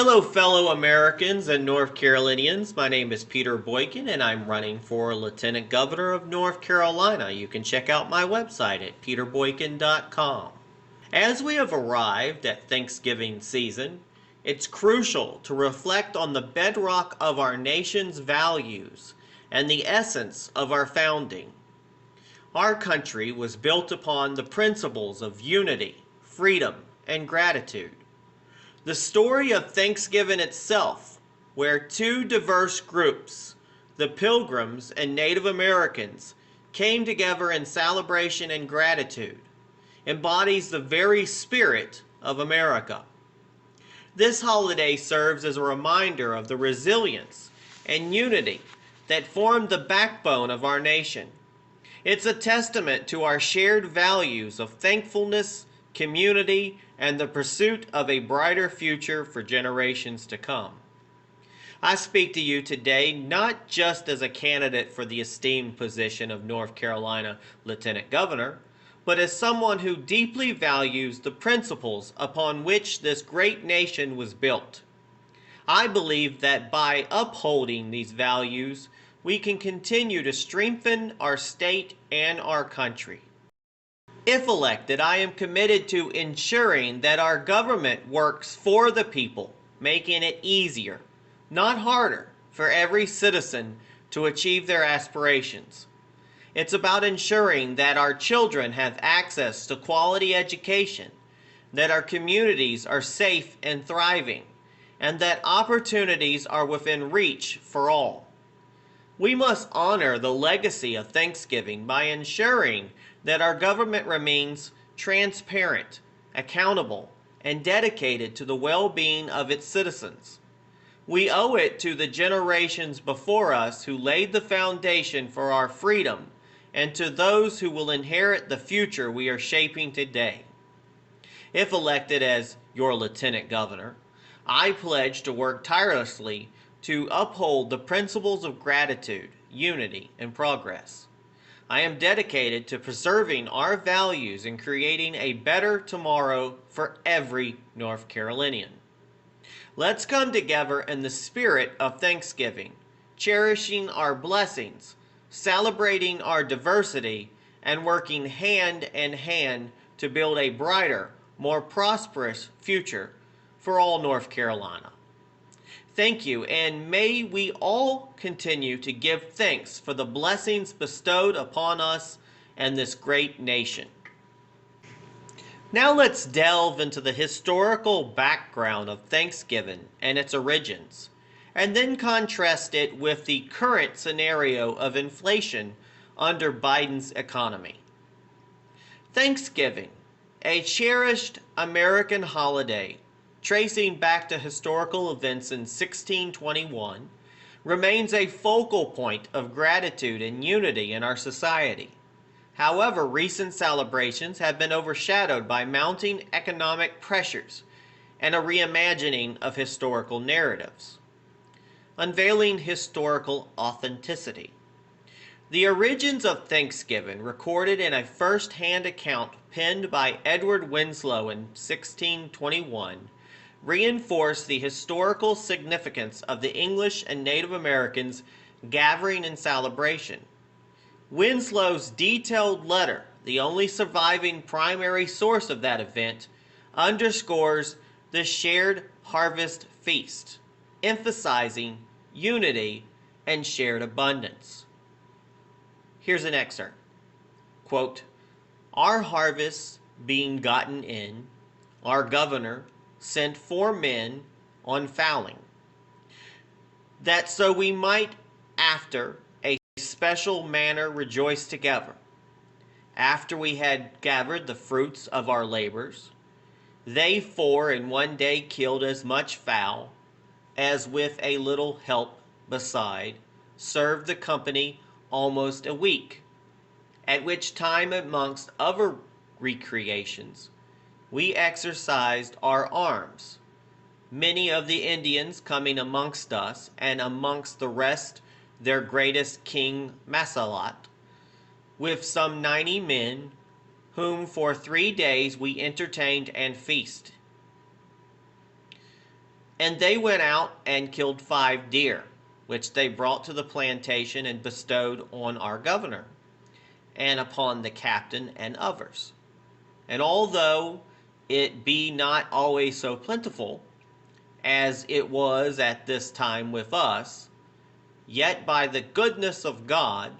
Hello, fellow Americans and North Carolinians. My name is Peter Boykin, and I'm running for Lieutenant Governor of North Carolina. You can check out my website at peterboykin.com. As we have arrived at Thanksgiving season, it's crucial to reflect on the bedrock of our nation's values and the essence of our founding. Our country was built upon the principles of unity, freedom, and gratitude. The story of Thanksgiving itself, where two diverse groups, the Pilgrims and Native Americans, came together in celebration and gratitude, embodies the very spirit of America. This holiday serves as a reminder of the resilience and unity that formed the backbone of our nation. It's a testament to our shared values of thankfulness, community, and the pursuit of a brighter future for generations to come. I speak to you today not just as a candidate for the esteemed position of North Carolina Lieutenant Governor, but as someone who deeply values the principles upon which this great nation was built. I believe that by upholding these values, we can continue to strengthen our state and our country. If elected, I am committed to ensuring that our government works for the people, making it easier, not harder, for every citizen to achieve their aspirations. It's about ensuring that our children have access to quality education, that our communities are safe and thriving, and that opportunities are within reach for all. We must honor the legacy of Thanksgiving by ensuring that our government remains transparent, accountable, and dedicated to the well-being of its citizens. We owe it to the generations before us who laid the foundation for our freedom and to those who will inherit the future we are shaping today. If elected as your Lieutenant Governor, I pledge to work tirelessly to uphold the principles of gratitude, unity, and progress. I am dedicated to preserving our values and creating a better tomorrow for every North Carolinian. Let's come together in the spirit of Thanksgiving, cherishing our blessings, celebrating our diversity, and working hand in hand to build a brighter, more prosperous future for all North Carolina. Thank you, and may we all continue to give thanks for the blessings bestowed upon us and this great nation. Now let's delve into the historical background of Thanksgiving and its origins, and then contrast it with the current scenario of inflation under Biden's economy. Thanksgiving, a cherished American holiday tracing back to historical events in 1621, remains a focal point of gratitude and unity in our society. However, recent celebrations have been overshadowed by mounting economic pressures and a reimagining of historical narratives. Unveiling historical authenticity. The origins of Thanksgiving, recorded in a first-hand account penned by Edward Winslow in 1621, reinforce the historical significance of the English and Native Americans gathering in celebration. Winslow's detailed letter, the only surviving primary source of that event, underscores the shared harvest feast, emphasizing unity and shared abundance. Here's an excerpt. Quote, "Our harvests being gotten in, our governor sent 4 men on fowling, that so we might after a special manner rejoice together. After we had gathered the fruits of our labors, they 4 in one day killed as much fowl as with a little help beside served the company almost a week, at which time amongst other recreations we exercised our arms, many of the Indians coming amongst us, and amongst the rest their greatest King Massalat, with some 90 men, whom for 3 days we entertained and feasted. And they went out and killed 5 deer, which they brought to the plantation and bestowed on our governor and upon the captain and others. And although it be not always so plentiful as it was at this time with us, yet by the goodness of God,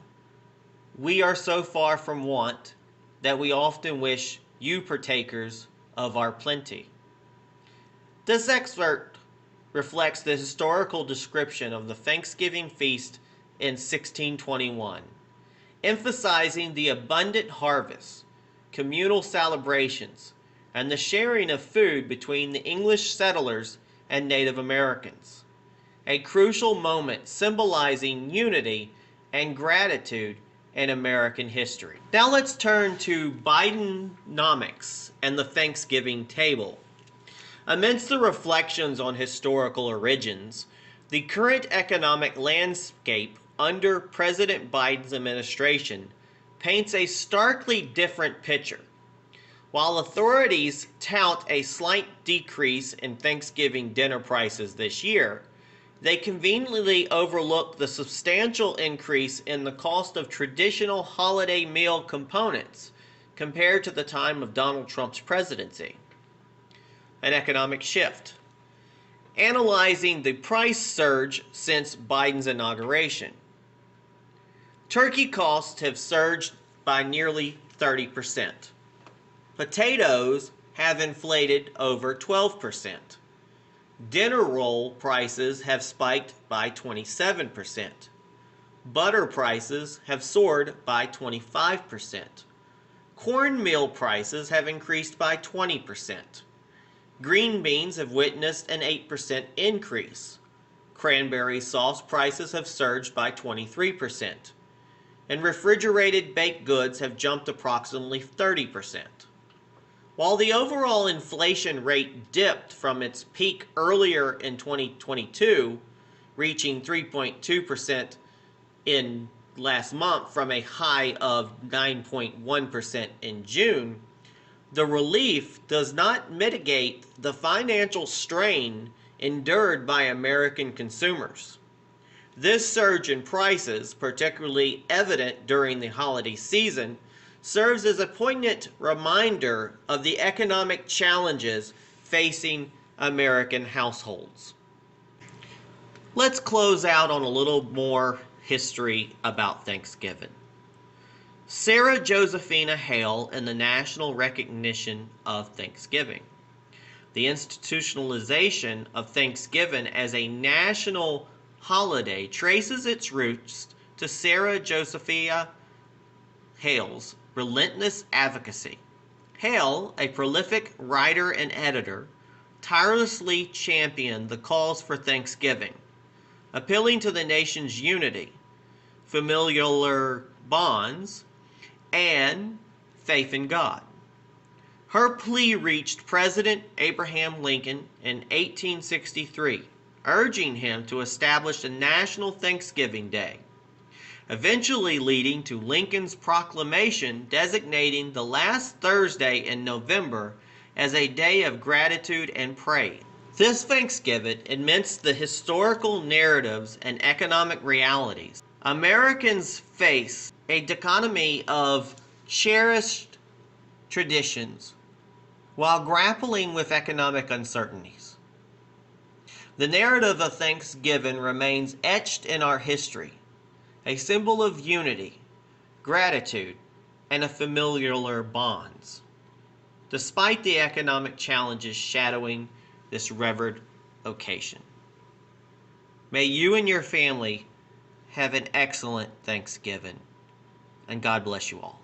we are so far from want that we often wish you partakers of our plenty. This excerpt reflects the historical description of the Thanksgiving feast in 1621, emphasizing the abundant harvest, communal celebrations, and the sharing of food between the English settlers and Native Americans. A crucial moment symbolizing unity and gratitude in American history. Now let's turn to Bidenomics and the Thanksgiving table. Amidst the reflections on historical origins, the current economic landscape under President Biden's administration paints a starkly different picture. While authorities tout a slight decrease in Thanksgiving dinner prices this year, they conveniently overlook the substantial increase in the cost of traditional holiday meal components compared to the time of Donald Trump's presidency. An economic shift. Analyzing the price surge since Biden's inauguration. Turkey costs have surged by nearly 30%. Potatoes have inflated over 12%. Dinner roll prices have spiked by 27%. Butter prices have soared by 25%. Cornmeal prices have increased by 20%. Green beans have witnessed an 8% increase. Cranberry sauce prices have surged by 23%. And refrigerated baked goods have jumped approximately 30%. While the overall inflation rate dipped from its peak earlier in 2022, reaching 3.2% in last month from a high of 9.1% in June, the relief does not mitigate the financial strain endured by American consumers. This surge in prices, particularly evident during the holiday season, serves as a poignant reminder of the economic challenges facing American households. Let's close out on a little more history about Thanksgiving. Sarah Josephina Hale and the national recognition of Thanksgiving. The institutionalization of Thanksgiving as a national holiday traces its roots to Sarah Josephina Hale's relentless advocacy. Hale, a prolific writer and editor, tirelessly championed the cause for Thanksgiving, appealing to the nation's unity, familial bonds, and faith in God. Her plea reached President Abraham Lincoln in 1863, urging him to establish a national Thanksgiving Day, eventually leading to Lincoln's proclamation designating the last Thursday in November as a day of gratitude and praise. This Thanksgiving, amidst the historical narratives and economic realities, Americans face a dichotomy of cherished traditions while grappling with economic uncertainties. The narrative of Thanksgiving remains etched in our history, a symbol of unity, gratitude, and of familial bonds, despite the economic challenges shadowing this revered occasion. May you and your family have an excellent Thanksgiving, and God bless you all.